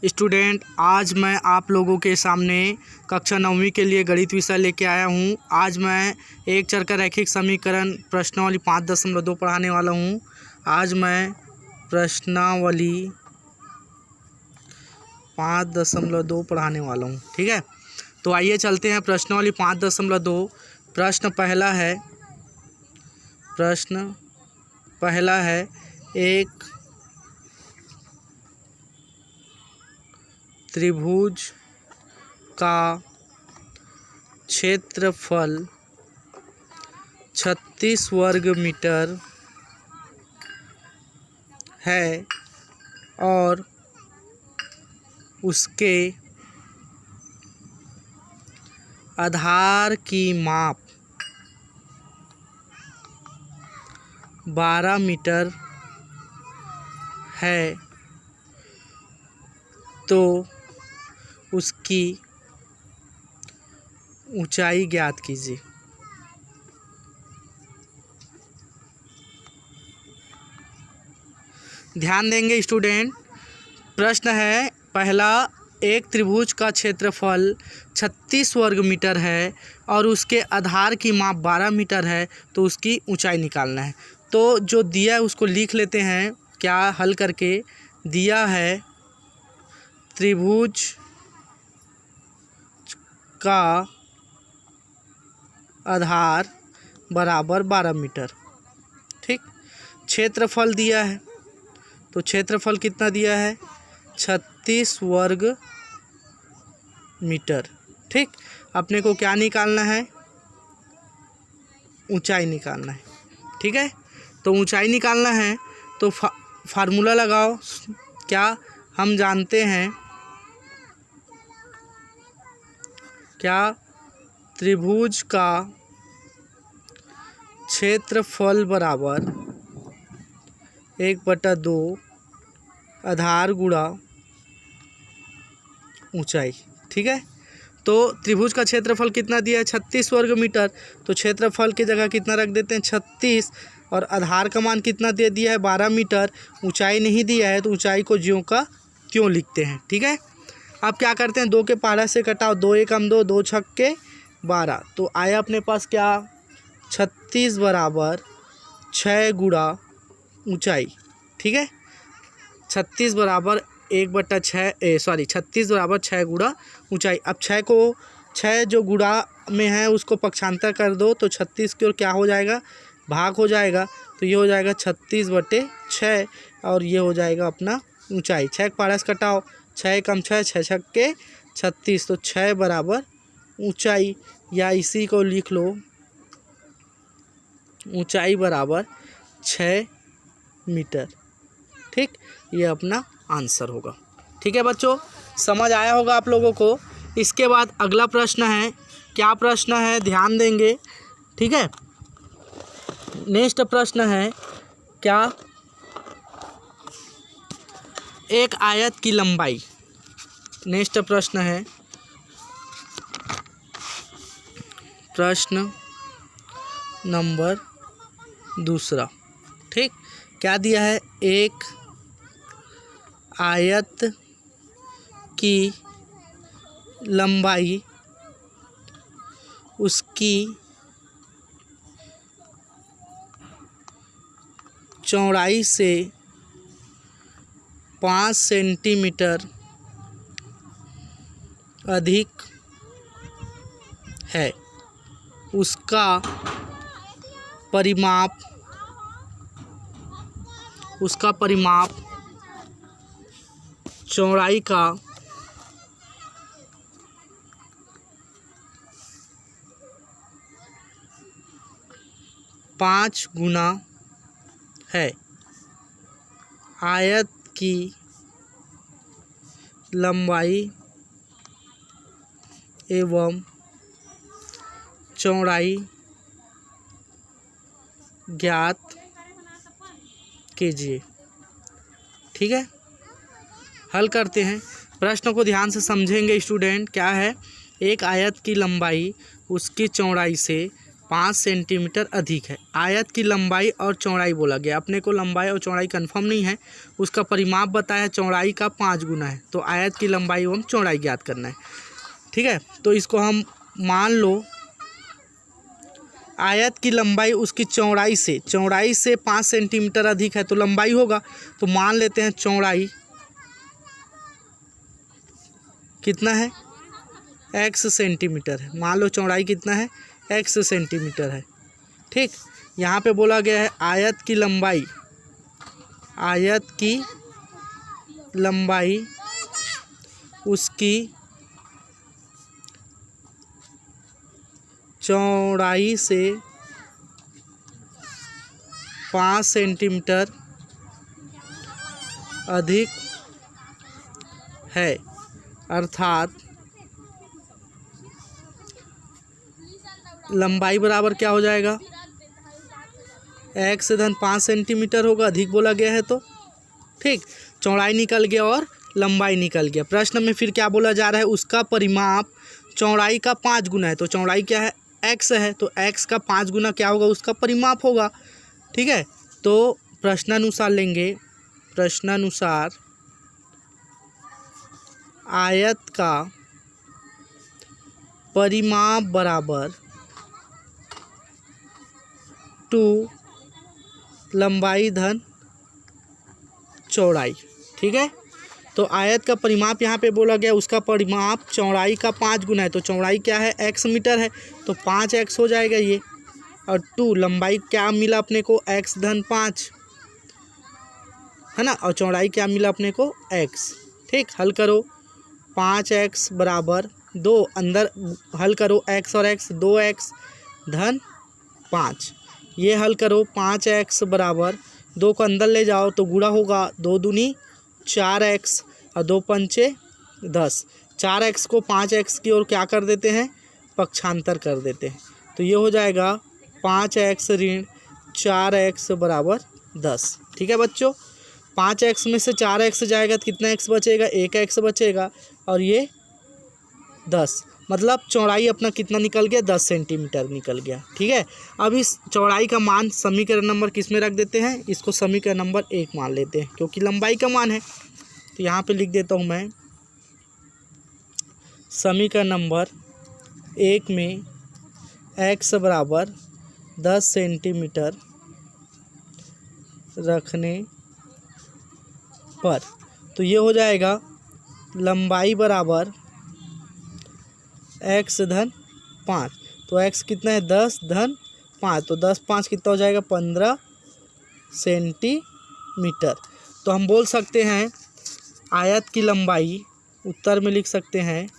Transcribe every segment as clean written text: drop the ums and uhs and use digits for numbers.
Student, आज मैं आप लोगों के सामने कक्षा 9वीं के लिए गणित विषय लेके आया हूँ। आज मैं एक चर का रैखिक समीकरण प्रश्नावली 5.2 पढ़ाने वाला हूँ। आज मैं प्रश्नावली 5.2 पढ़ाने वाला हूँ। ठीक है, तो आइए चलते हैं प्रश्नावली 5.2। प्रश्न पहला है एक त्रिभुज का क्षेत्रफल 36 वर्ग मीटर है और उसके आधार की माप 12 मीटर है, तो उसकी ऊंचाई ज्ञात कीजिए। ध्यान देंगे स्टूडेंट, प्रश्न है पहला, एक त्रिभुज का क्षेत्रफल 36 वर्ग मीटर है और उसके आधार की माप 12 मीटर है, तो उसकी ऊंचाई निकालना है। तो जो दिया है उसको लिख लेते हैं। क्या हल करके दिया है, त्रिभुज का आधार बराबर 12 मीटर। ठीक, क्षेत्रफल दिया है, तो क्षेत्रफल कितना दिया है, 36 वर्ग मीटर। ठीक, अपने को क्या निकालना है, ऊंचाई निकालना है। ठीक है, तो ऊंचाई निकालना है तो फार्मूला लगाओ। क्या हम जानते हैं, क्या त्रिभुज का क्षेत्रफल बराबर 1/2 आधार गुणा ऊंचाई। ठीक है, तो त्रिभुज का क्षेत्रफल कितना दिया है, 36 वर्ग मीटर। तो क्षेत्रफल की जगह कितना रख देते हैं, 36, और आधार का मान कितना दे दिया है, 12 मीटर। ऊंचाई नहीं दिया है तो ऊंचाई को ज्यों का क्यों लिखते हैं। ठीक है, अब क्या करते हैं, 2 के पहाड़ा से कटाओ, 2 एकम 2, 2 छक्के 12, तो आया अपने पास क्या, 36 बराबर 6 गुणा ऊंचाई। ठीक है, 36 बराबर 36 बराबर 6 गुणा ऊंचाई। अब 6 जो गुणा में है उसको पक्षांतर कर दो, तो 36 की ओर क्या हो जाएगा, भाग हो जाएगा। तो ये हो जाएगा 36/6 और ये हो जाएगा अपना ऊंचाई। 6 के पहाड़ा से कटाओ, 6 एकम 6, 6 छक्के 36, तो 6 बराबर ऊंचाई, या इसी को लिख लो, ऊंचाई बराबर 6 मीटर। ठीक, ये अपना आंसर होगा। ठीक है बच्चों, समझ आया होगा आप लोगों को। इसके बाद अगला प्रश्न है, क्या प्रश्न है, ध्यान देंगे। ठीक है, नेक्स्ट प्रश्न है, क्या एक आयत की लंबाई, नेक्स्ट प्रश्न है प्रश्न नंबर 2। ठीक, क्या दिया है, एक आयत की लंबाई उसकी चौड़ाई से 5 सेंटीमीटर अधिक है, उसका परिमाप चौड़ाई का 5 गुना है। आयत की लंबाई एवं चौड़ाई ज्ञात कीजिए। ठीक है, हल करते हैं। प्रश्न को ध्यान से समझेंगे स्टूडेंट। क्या है, एक आयत की लंबाई उसकी चौड़ाई से 5 सेंटीमीटर अधिक है। आयत की लंबाई और चौड़ाई बोला गया, अपने को लंबाई और चौड़ाई कंफर्म नहीं है, उसका परिमाप बताया है, चौड़ाई का 5 गुना है। तो आयत की लंबाई एवं चौड़ाई ज्ञात करना है। ठीक है, तो इसको हम मान लो आयत की लंबाई उसकी चौड़ाई से 5 सेंटीमीटर अधिक है तो लंबाई होगा। तो मान लेते हैं चौड़ाई कितना है, x सेंटीमीटर है। मान लो चौड़ाई कितना है, x सेंटीमीटर है। ठीक, यहाँ पे बोला गया है आयत की लंबाई उसकी चौड़ाई से 5 सेंटीमीटर अधिक है, अर्थात लंबाई बराबर क्या हो जाएगा, x धन 5 सेंटीमीटर होगा, अधिक बोला गया है तो। ठीक, चौड़ाई निकल गया और लंबाई निकल गया। प्रश्न में फिर क्या बोला जा रहा है, उसका परिमाप चौड़ाई का 5 गुना है। तो चौड़ाई क्या है, x है, तो x का 5 गुना क्या होगा, उसका परिमाप होगा। ठीक है, तो प्रश्नानुसार लेंगे, प्रश्नानुसार आयत का परिमाप बराबर 2 लंबाई धन चौड़ाई। ठीक है, तो आयत का परिमाप यहाँ पे बोला गया, उसका परिमाप चौड़ाई का 5 गुना है। तो चौड़ाई क्या है, x मीटर है, तो 5x हो जाएगा ये, और 2 लंबाई क्या मिला अपने को, x धन 5 है ना, और चौड़ाई क्या मिला अपने को, x। ठीक, हल करो, 5x बराबर 2, अंदर हल करो x और x, 2x धन 5। ये हल करो, 5x बराबर 2 को अंदर ले जाओ तो गुणा होगा, 2 दूनी 4x और 2 पंचे 10। 4x को 5x की ओर क्या कर देते हैं, पक्षांतर कर देते हैं। तो ये हो जाएगा 5x ऋण 4x बराबर 10। ठीक है बच्चों, 5x में से 4x जाएगा तो कितना x बचेगा, 1x बचेगा, और ये 10, मतलब चौड़ाई अपना कितना निकल गया, 10 सेंटीमीटर निकल गया। ठीक है, अब इस चौड़ाई का मान समीकरण नंबर किस में रख देते हैं, इसको समीकरण नंबर 1 मान लेते हैं, क्योंकि लंबाई का मान है। तो यहाँ पे लिख देता हूँ मैं, समीकरण नंबर 1 में x बराबर 10 सेंटीमीटर रखने पर, तो ये हो जाएगा लंबाई बराबर x धन 5। तो x कितना है, 10 धन 5, तो 10 5 कितना हो जाएगा, 15 सेंटीमीटर। तो हम बोल सकते हैं आयत की लंबाई, उत्तर में लिख सकते हैं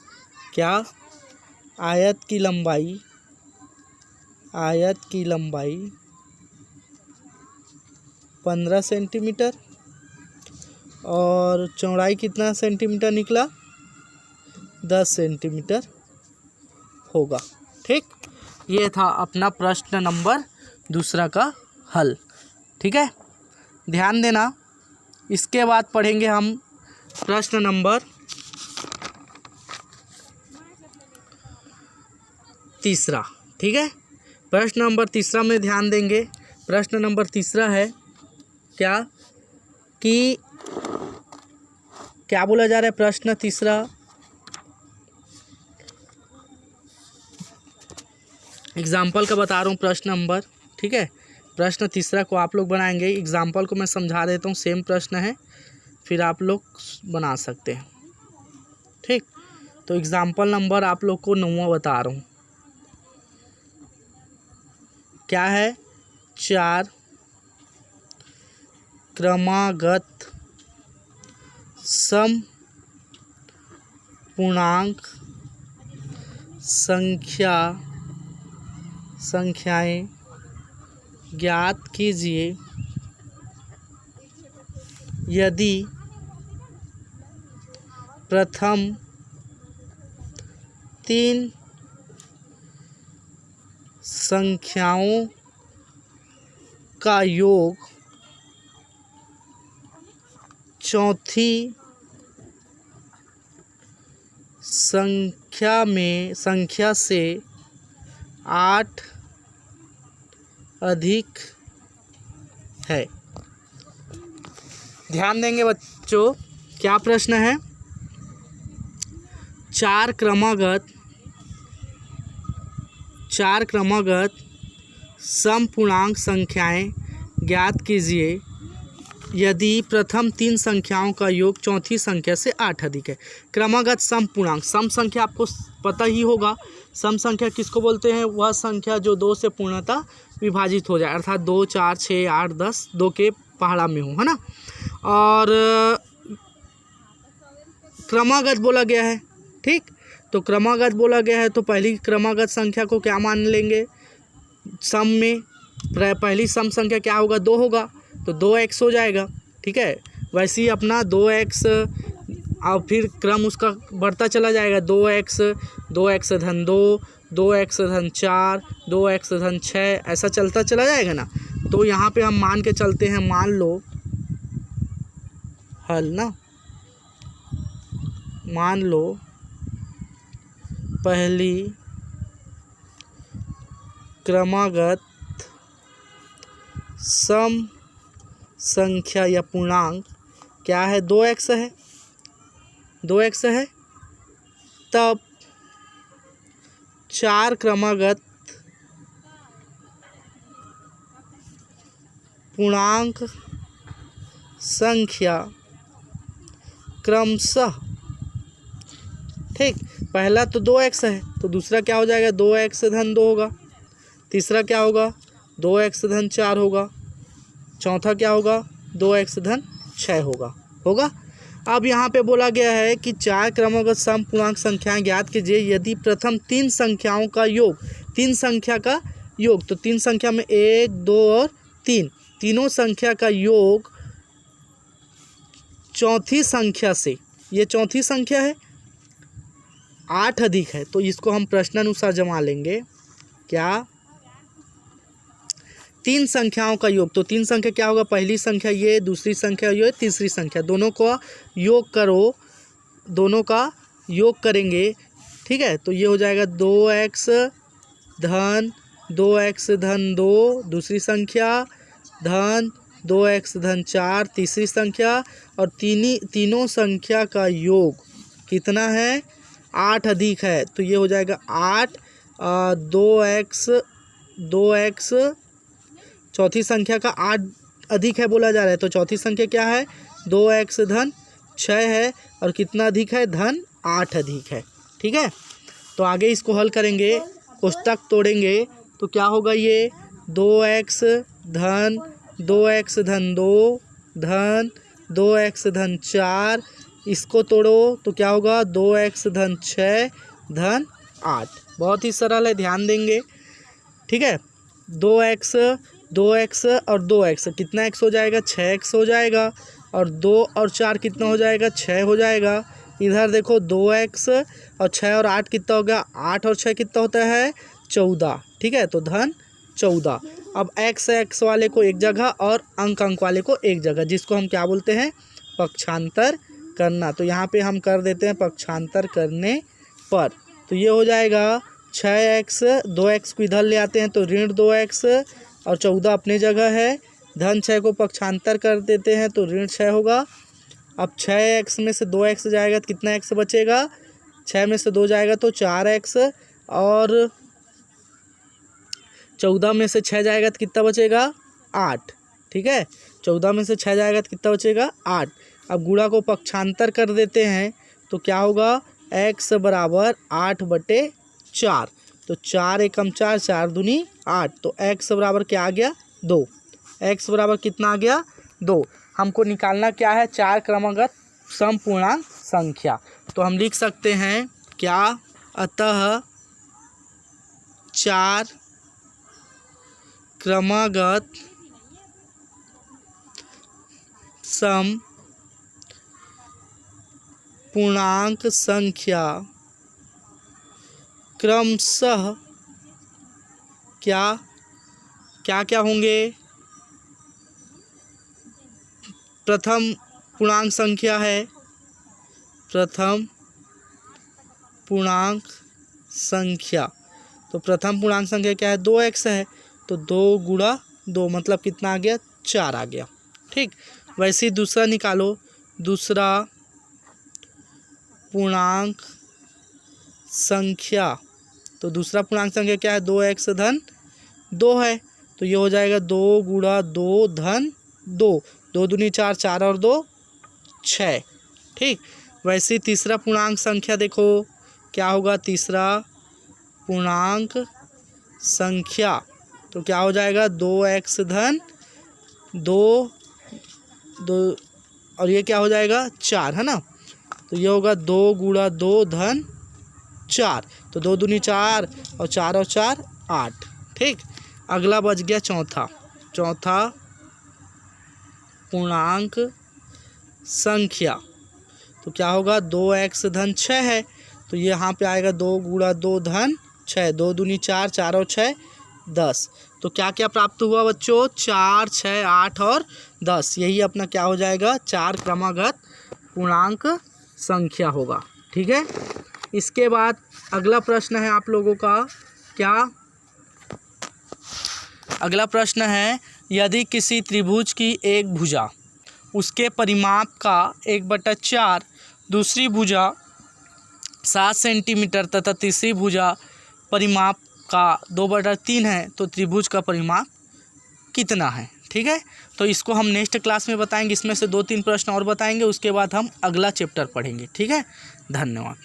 क्या, आयत की लंबाई 15 सेंटीमीटर, और चौड़ाई कितना सेंटीमीटर निकला, 10 सेंटीमीटर होगा। ठीक, ये था अपना प्रश्न नंबर 2 का हल। ठीक है, ध्यान देना। इसके बाद पढ़ेंगे हम प्रश्न नंबर 3। ठीक है, प्रश्न नंबर 3 में ध्यान देंगे। प्रश्न नंबर 3 है क्या, कि क्या बोला जा रहा है, प्रश्न 3 एग्जाम्पल का बता रहा हूँ प्रश्न नंबर। ठीक है, प्रश्न 3 को आप लोग बनाएंगे, एग्जाम्पल को मैं समझा देता हूँ, सेम प्रश्न है, फिर आप लोग बना सकते हैं। ठीक, तो एग्जाम्पल नंबर आप लोग को 9वां बता रहा हूँ, क्या है, 4 क्रमागत सम पूर्णांक संख्याएं ज्ञात कीजिए यदि प्रथम 3 संख्याओं का योग चौथी संख्या से 8 अधिक है। ध्यान देंगे बच्चों, क्या प्रश्न है। चार क्रमागत समपूर्णांक संख्याएं ज्ञात कीजिए यदि प्रथम तीन संख्याओं का योग चौथी संख्या से 8 अधिक है। क्रमागत समपूर्णांक, सम संख्या आपको पता ही होगा। सम संख्या किसको बोलते हैं? वह संख्या जो 2 से पूर्णतः विभाजित हो जाए, अर्थात 2, 4, 6, 8, 10 2 के पहाड़ा में हो, है ना। और क्रमागत बोला गया है, ठीक। तो क्रमागत बोला गया है तो पहली क्रमागत संख्या को क्या मान लेंगे? सम में पहली सम संख्या क्या होगा? 2 होगा, तो 2x हो जाएगा, ठीक है। वैसे ही अपना 2x और फिर क्रम उसका बढ़ता चला जाएगा। 2x, 2x धन 2, 2x धन 4, 2x धन 6, ऐसा चलता चला जाएगा ना। तो यहाँ पे हम मान के चलते हैं, मान लो हल ना, मान लो पहली क्रमागत सम संख्या या पूर्णांक क्या है? 2x है, 2x है। तब चार क्रमागत पूर्णांक संख्या क्रमशः, ठीक। पहला तो 2x है, तो दूसरा क्या हो जाएगा? 2x धन 2 होगा। तीसरा क्या होगा? 2x धन 4 होगा। चौथा क्या होगा? 2x धन 6 होगा। अब यहाँ पे बोला गया है कि चार क्रमागत समपूर्णांक संख्याएं ज्ञात कीजिए यदि प्रथम तीन संख्याओं का योग, तीन संख्या का योग, तो तीन संख्या में 1, 2 और 3, तीनों संख्या का योग चौथी संख्या से, ये चौथी संख्या है, 8 अधिक है। तो इसको हम प्रश्नानुसार जमा लेंगे। क्या? तीन संख्याओं का योग, तो तीन संख्या क्या होगा? पहली संख्या ये, दूसरी संख्या ये, तीसरी संख्या, दोनों का योग करो, दोनों का योग करेंगे, ठीक है। तो ये हो जाएगा 2x धन 2, दूसरी संख्या धन 2x धन 4, तीसरी संख्या, और तीनों संख्या का योग कितना है? 8 अधिक है। तो ये हो जाएगा 8, 2x चौथी संख्या का 8 अधिक है बोला जा रहा है। तो चौथी संख्या क्या है? 2x धन 6 है, और कितना अधिक है? धन 8 अधिक है, ठीक है। तो आगे इसको हल करेंगे, कोष्टक तोड़ेंगे, तो क्या होगा? ये 2x धन 2 धन 2x धन 4, इसको तोड़ो तो क्या होगा? 2x धन 6 धन 8। बहुत ही सरल है, ध्यान देंगे, ठीक है। 2x और 2x, कितना x हो जाएगा? 6x हो जाएगा, और 2 और 4 कितना हो जाएगा? 6 हो जाएगा। इधर देखो 2x और 6 और 8 कितना हो गया? 8 और 6 कितना होता है? 14, ठीक है। तो धन 14। अब x वाले को एक जगह और अंक वाले को एक जगह, जिसको हम क्या बोलते हैं? पक्षांतर करना। तो यहाँ पे हम कर देते हैं पक्षांतर करने पर, तो ये हो जाएगा 6x, 2x को इधर ले आते हैं तो ऋण 2x, और 14 अपने जगह है। धन 6 को पक्षांतर कर देते हैं तो ऋण 6 होगा। अब 6x में से 2x जाएगा तो कितना x बचेगा? 6 में से 2 जाएगा तो 4x, और 14 में से 6 जाएगा तो कितना बचेगा? 8, ठीक है। 14 में से 6 जाएगा तो कितना बचेगा? 8। अब गुणा को पक्षांतर कर देते हैं तो क्या होगा? x बराबर 8/4, तो 4 एकम 4, 4 दूनी 8, तो x बराबर क्या आ गया? 2। x बराबर कितना आ गया? 2। हमको निकालना क्या है? चार क्रमागत समपूर्णांक संख्या। तो हम लिख सकते हैं क्या? अतः चार क्रमागत समपूर्णांक संख्या क्रमशः क्या होंगे? प्रथम पूर्णांक संख्या है, प्रथम पूर्णांक संख्या, तो प्रथम पूर्णांक संख्या क्या है? 2x है। तो 2 गुणा 2 मतलब कितना आ गया, 4 आ गया। ठीक, वैसे ही दूसरा निकालो, दूसरा पूर्णांक संख्या। तो दूसरा पूर्णांक संख्या क्या है, 2x धन 2 है, तो ये हो जाएगा 2 गुणा 2 धन 2, 2 दूनी 4, 4 और 2 6। ठीक, वैसे ही तीसरा पूर्णांक संख्या देखो क्या होगा, तीसरा पूर्णांक संख्या तो क्या हो जाएगा, 2x धन 2 और ये क्या हो जाएगा, 4 है ना, तो ये होगा 2 गुणा 2 धन 4, तो 2 दूनी 4 और 4 और 4 8। ठीक, अगला बच गया चौथा पूर्णांक संख्या, तो क्या होगा, 2x धन 6 है, तो ये यहाँ पे आएगा 2 गुणा 2 धन 6, 2 दूनी 4, 4 और 6 10। तो क्या क्या प्राप्त हुआ बच्चों, 4, 6, 8 और 10, यही अपना क्या हो जाएगा, 4 क्रमागत पूर्णांक संख्या होगा। ठीक है, इसके बाद अगला प्रश्न है आप लोगों का, क्या अगला प्रश्न है, यदि किसी त्रिभुज की एक भुजा उसके परिमाप का 1/4, दूसरी भुजा 7 सेंटीमीटर तथा तीसरी भुजा परिमाप का 2/3 है, तो त्रिभुज का परिमाप कितना है। ठीक है, तो इसको हम नेक्स्ट क्लास में बताएंगे, इसमें से 2-3 प्रश्न और बताएंगे, उसके बाद हम अगला चैप्टर पढ़ेंगे। ठीक है, धन्यवाद।